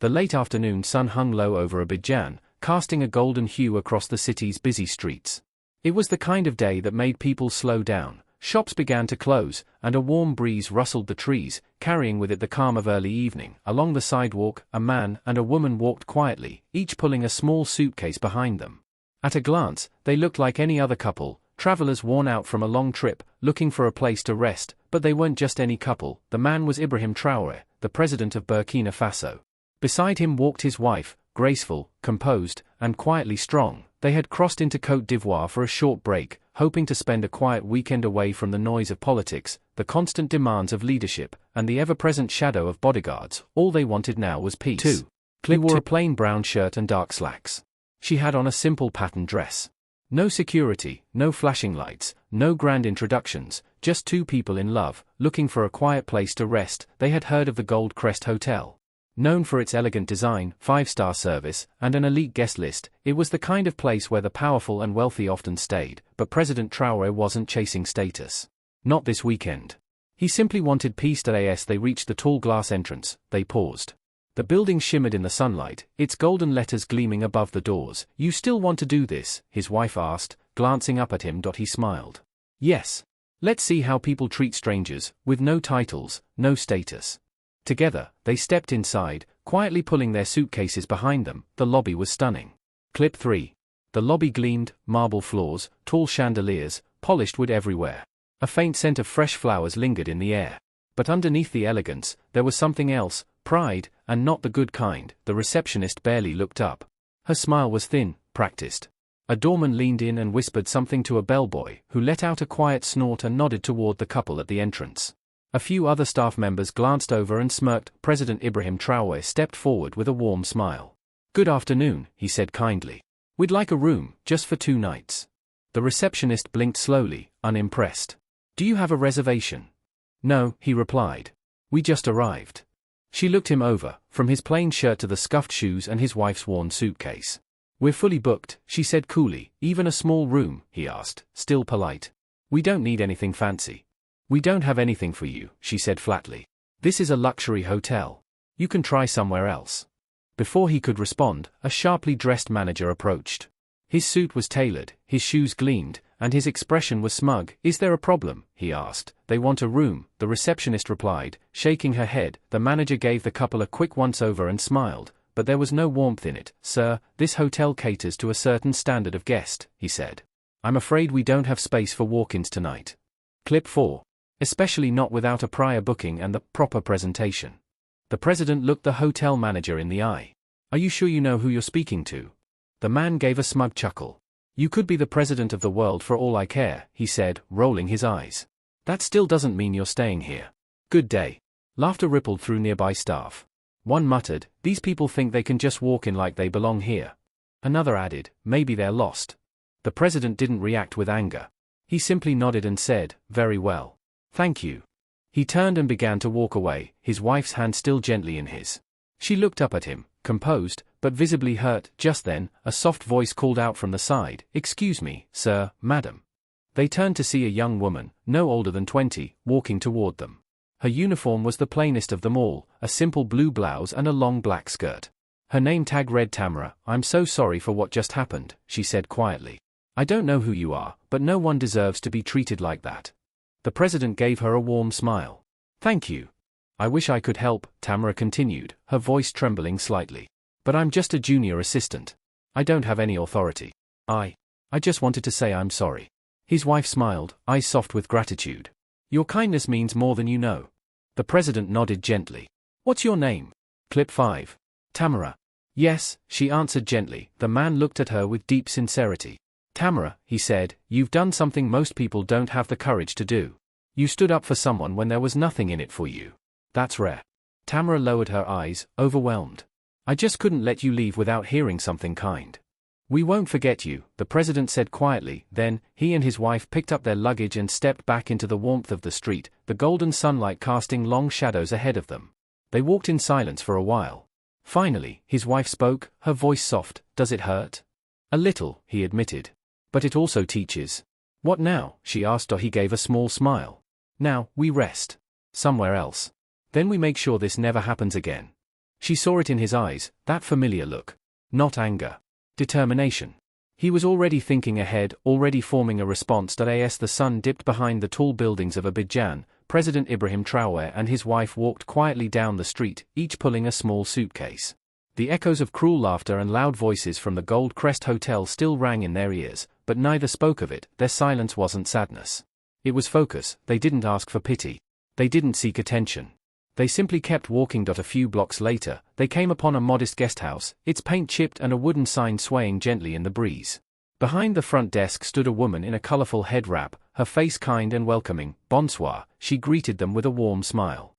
The late afternoon sun hung low over Abidjan, casting a golden hue across the city's busy streets. It was the kind of day that made people slow down. Shops began to close, and a warm breeze rustled the trees, carrying with it the calm of early evening. Along the sidewalk, a man and a woman walked quietly, each pulling a small suitcase behind them. At a glance, they looked like any other couple, travelers worn out from a long trip, looking for a place to rest, but they weren't just any couple. The man was Ibrahim Traoré, the president of Burkina Faso. Beside him walked his wife, graceful, composed, and quietly strong. They had crossed into Côte d'Ivoire for a short break, hoping to spend a quiet weekend away from the noise of politics, the constant demands of leadership, and the ever-present shadow of bodyguards. All they wanted now was peace. 2. Clip wore a plain brown shirt and dark slacks. She had on a simple patterned dress. No security, no flashing lights, no grand introductions, just two people in love, looking for a quiet place to rest. They had heard of the Gold Crest Hotel. Known for its elegant design, 5-star service, and an elite guest list, it was the kind of place where the powerful and wealthy often stayed. But President Traoré wasn't chasing status. Not this weekend. He simply wanted peace. As they reached the tall glass entrance, they paused. The building shimmered in the sunlight, its golden letters gleaming above the doors. "You still want to do this?" his wife asked, glancing up at him. He smiled. "Yes. Let's see how people treat strangers, with no titles, no status." Together, they stepped inside, quietly pulling their suitcases behind them. The lobby was stunning. Clip 3. The lobby gleamed, marble floors, tall chandeliers, polished wood everywhere. A faint scent of fresh flowers lingered in the air. But underneath the elegance, there was something else, pride, and not the good kind. The receptionist barely looked up. Her smile was thin, practiced. A doorman leaned in and whispered something to a bellboy, who let out a quiet snort and nodded toward the couple at the entrance. A few other staff members glanced over and smirked. President Ibrahim Traoré stepped forward with a warm smile. "Good afternoon," he said kindly. "We'd like a room, just for 2 nights." The receptionist blinked slowly, unimpressed. "Do you have a reservation?" "No," he replied. "We just arrived." She looked him over, from his plain shirt to the scuffed shoes and his wife's worn suitcase. "We're fully booked," she said coolly. "Even a small room?" he asked, still polite. "We don't need anything fancy." "We don't have anything for you," she said flatly. "This is a luxury hotel. You can try somewhere else." Before he could respond, a sharply dressed manager approached. His suit was tailored, his shoes gleamed, and his expression was smug. "Is there a problem?" he asked. "They want a room," the receptionist replied, shaking her head. The manager gave the couple a quick once-over and smiled, but there was no warmth in it. "Sir, this hotel caters to a certain standard of guest," he said. "I'm afraid we don't have space for walk-ins tonight." Clip 4. Especially not without a prior booking and the proper presentation. The president looked the hotel manager in the eye. "Are you sure you know who you're speaking to?" The man gave a smug chuckle. "You could be the president of the world for all I care," he said, rolling his eyes. "That still doesn't mean you're staying here. Good day." Laughter rippled through nearby staff. One muttered, "These people think they can just walk in like they belong here." Another added, "Maybe they're lost." The president didn't react with anger. He simply nodded and said, "Very well. Thank you." He turned and began to walk away, his wife's hand still gently in his. She looked up at him, composed, but visibly hurt. Just then, a soft voice called out from the side, "Excuse me, sir, madam." They turned to see a young woman, no older than 20, walking toward them. Her uniform was the plainest of them all, a simple blue blouse and a long black skirt. Her name tag read Tamara. "I'm so sorry for what just happened," she said quietly. "I don't know who you are, but no one deserves to be treated like that." The president gave her a warm smile. "Thank you. I wish I could help," Tamara continued, her voice trembling slightly. "But I'm just a junior assistant. I don't have any authority. I just wanted to say I'm sorry." His wife smiled, eyes soft with gratitude. "Your kindness means more than you know." The president nodded gently. "What's your name?" Clip 5. "Tamara." "Yes," she answered gently. The man looked at her with deep sincerity. "Tamara," he said, "you've done something most people don't have the courage to do. You stood up for someone when there was nothing in it for you. That's rare." Tamara lowered her eyes, overwhelmed. "I just couldn't let you leave without hearing something kind." "We won't forget you," the president said quietly. Then, he and his wife picked up their luggage and stepped back into the warmth of the street, the golden sunlight casting long shadows ahead of them. They walked in silence for a while. Finally, his wife spoke, her voice soft. "Does it hurt?" "A little," he admitted. "But it also teaches." "What now?" she asked. He gave a small smile. "Now, we rest. Somewhere else. Then we make sure this never happens again." She saw it in his eyes, that familiar look. Not anger. Determination. He was already thinking ahead, already forming a response. As the sun dipped behind the tall buildings of Abidjan, President Ibrahim Traoré and his wife walked quietly down the street, each pulling a small suitcase. The echoes of cruel laughter and loud voices from the Gold Crest Hotel still rang in their ears, but neither spoke of it. Their silence wasn't sadness. It was focus. They didn't ask for pity. They didn't seek attention. They simply kept walking. A few blocks later, they came upon a modest guesthouse, its paint chipped and a wooden sign swaying gently in the breeze. Behind the front desk stood a woman in a colorful head wrap, her face kind and welcoming. Bonsoir, she greeted them with a warm smile.